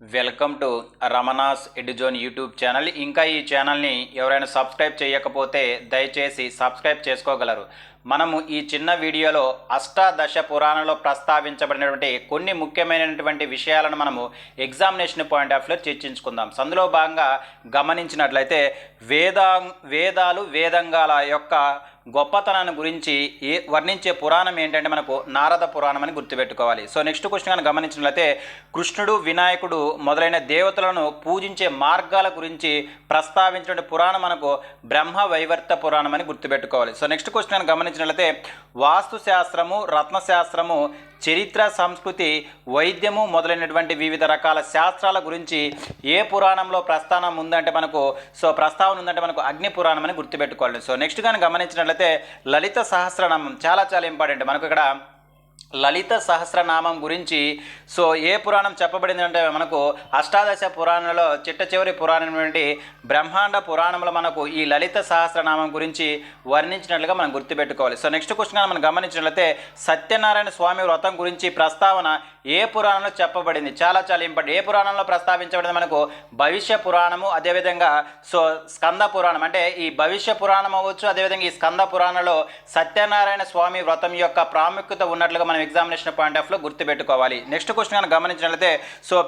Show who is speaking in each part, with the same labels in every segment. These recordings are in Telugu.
Speaker 1: Welcome to Ramana's Eduzone YouTube channel. ఇంకా ఈ ఛానల్ని ఎవరైనా సబ్స్క్రైబ్ చేయకపోతే దయచేసి సబ్స్క్రైబ్ చేసుకోగలరు. మనము ఈ చిన్న వీడియోలో అష్టాదశ పురాణంలో ప్రస్తావించబడినటువంటి కొన్ని ముఖ్యమైనటువంటి విషయాలను మనము ఎగ్జామినేషన్ పాయింట్ ఆఫ్ వ్యూలో చర్చించుకుందాం. అందులో భాగంగా గమనించినట్లయితే వేదాలు వేదంగాల యొక్క గొప్పతనాన్ని గురించి వర్ణించే పురాణం ఏంటంటే మనకు నారద పురాణం అని గుర్తుపెట్టుకోవాలి. సో నెక్స్ట్ క్వశ్చన్ కానీ గమనించినట్లయితే కృష్ణుడు వినాయకుడు మొదలైన దేవతలను పూజించే మార్గాల గురించి ప్రస్తావించిన పురాణం మనకు బ్రహ్మ వైవర్త పురాణం అని గుర్తుపెట్టుకోవాలి. సో నెక్స్ట్ క్వశ్చన్ కానీ గమనించినట్లయితే వాస్తుశాస్త్రము, రత్నశాస్త్రము, చరిత్ర, సంస్కృతి, వైద్యము మొదలైనటువంటి వివిధ రకాల శాస్త్రాల గురించి ఏ పురాణంలో ప్రస్తావన ఉందంటే మనకు అగ్ని పురాణం అని గుర్తుపెట్టుకోవాలి. సో నెక్స్ట్ కానీ గమనించినట్లయితే లలిత సహస్రనామం చాలా ఇంపార్టెంట్. మనకు ఇక్కడ లలిత సహస్రనామం గురించి ఏ పురాణం చెప్పబడింది అంటే మనకు అష్టాదశ పురాణంలో చిట్ట చివరి పురాణమైనటువంటి బ్రహ్మాండ పురాణంలో మనకు ఈ లలిత సహస్రనామం గురించి వర్ణించినట్లుగా మనం గుర్తుపెట్టుకోవాలి. సో నెక్స్ట్ క్వశ్చన్ మనం గమనించినట్లయితే సత్యనారాయణ స్వామి వ్రతం గురించి ప్రస్తావన ఏ పురాణంలో చెప్పబడింది? చాలా ఇంపార్టెంట్. ఏ పురాణంలో ప్రస్తావించబడింది? మనకు భవిష్య పురాణము, అదేవిధంగా స్కంద పురాణం. అంటే ఈ భవిష్య పురాణం అవ్వచ్చు, అదేవిధంగా ఈ స్కంద పురాణంలో సత్యనారాయణ స్వామి వ్రతం యొక్క ప్రాముఖ్యత ఉన్నట్లుగా మనం ఎగ్జామినేషన్ పాయింట్ ఆఫ్ లో గుర్తుపెట్టుకోవాలి. నెక్స్ట్ క్వశ్చన్ కనుక గమనించినట్లయితే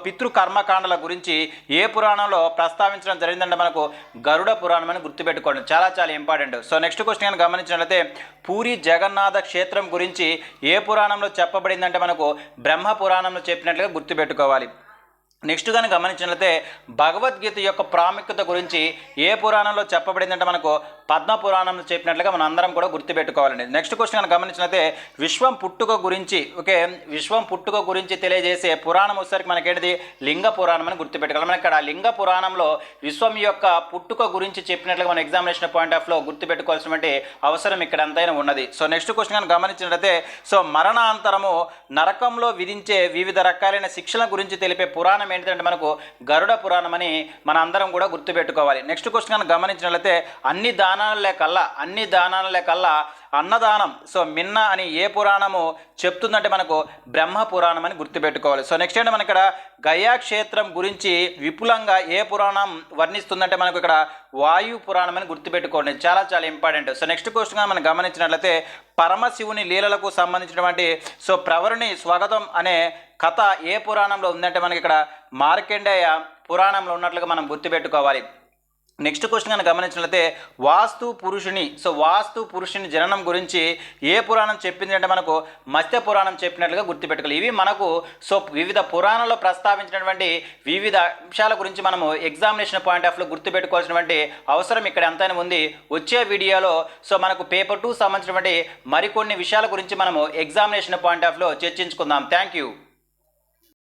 Speaker 1: పితృ కర్మకాండల గురించి ఏ పురాణంలో ప్రస్తావించడం జరిగిందంటే మనకు గరుడ పురాణం అని గుర్తుపెట్టుకోండి. చాలా ఇంపార్టెంట్. సో నెక్స్ట్ క్వశ్చన్ కనుక గమనించినట్లయితే పూరి జగన్నాథ క్షేత్రం గురించి ఏ పురాణంలో చెప్పబడిందంటే మనకు బ్రహ్మ పురాణంలో చెప్పినట్లుగా గుర్తుపెట్టుకోవాలి. నెక్స్ట్ కానీ గమనించినట్లయితే భగవద్గీత యొక్క ప్రాముఖ్యత గురించి ఏ పురాణంలో చెప్పబడిందంటే మనకు పద్మ పురాణంలో చెప్పినట్లుగా మనం అందరం కూడా గుర్తుపెట్టుకోవాలండి. నెక్స్ట్ క్వశ్చన్ కానీ గమనించినట్లయితే విశ్వం పుట్టుక గురించి తెలియజేసే పురాణం వచ్చేసరికి మనకేంటిది లింగ పురాణం అని గుర్తుపెట్టుకోవాలి. మనకి ఇక్కడ లింగ పురాణంలో విశ్వం యొక్క పుట్టుక గురించి చెప్పినట్లుగా మన ఎగ్జామినేషన్ పాయింట్ ఆఫ్ లో గుర్తుపెట్టుకోవాల్సినటువంటి అవసరం ఇక్కడ ఎంతైనా ఉన్నది. సో నెక్స్ట్ క్వశ్చన్ కానీ గమనించినట్లయితే మరణాంతరము నరకంలో విధించే వివిధ రకాలైన శిక్షల గురించి తెలిపే పురాణం ఏంటంటే మనకు గరుడ పురాణం అని మన అందరం కూడా గుర్తుపెట్టుకోవాలి. నెక్స్ట్ క్వశ్చన్ కనుక గమనించినట్లయితే అన్ని దానాలే కల్లా అన్నదానం మిన్న అని ఏ పురాణము చెప్తుందంటే మనకు బ్రహ్మ పురాణం అని గుర్తుపెట్టుకోవాలి. సో నెక్స్ట్ ఏంటంటే మనకి ఇక్కడ గయా క్షేత్రం గురించి విపులంగా ఏ పురాణం వర్ణిస్తుందంటే మనకు ఇక్కడ వాయు పురాణం అని గుర్తుపెట్టుకోండి. చాలా ఇంపార్టెంట్. సో నెక్స్ట్ క్వశ్చన్ మనం గమనించినట్లయితే పరమశివుని లీలలకు సంబంధించినటువంటి ప్రవరుని స్వాగతం అనే కథ ఏ పురాణంలో ఉందంటే మనకి ఇక్కడ మార్కండేయ పురాణంలో ఉన్నట్లుగా మనం గుర్తుపెట్టుకోవాలి. నెక్స్ట్ క్వశ్చన్ కనుక గమనించినట్లయితే వాస్తు పురుషుని జననం గురించి ఏ పురాణం చెప్పింది అంటే మనకు మత్స్య పురాణం చెప్పినట్లుగా గుర్తుపెట్టుకోవాలి. ఇవి మనకు వివిధ పురాణాల్లో ప్రస్తావించినటువంటి వివిధ అంశాల గురించి మనము ఎగ్జామినేషన్ పాయింట్ ఆఫ్ లో గుర్తుపెట్టుకోవాల్సినటువంటి అవసరం ఇక్కడ ఎంతైనా ఉంది. వచ్చే వీడియోలో మనకు పేపర్ 2 సంబంధించినటువంటి మరికొన్ని విషయాల గురించి మనము ఎగ్జామినేషన్ పాయింట్ ఆఫ్ లో చర్చించుకుందాం. Thank you.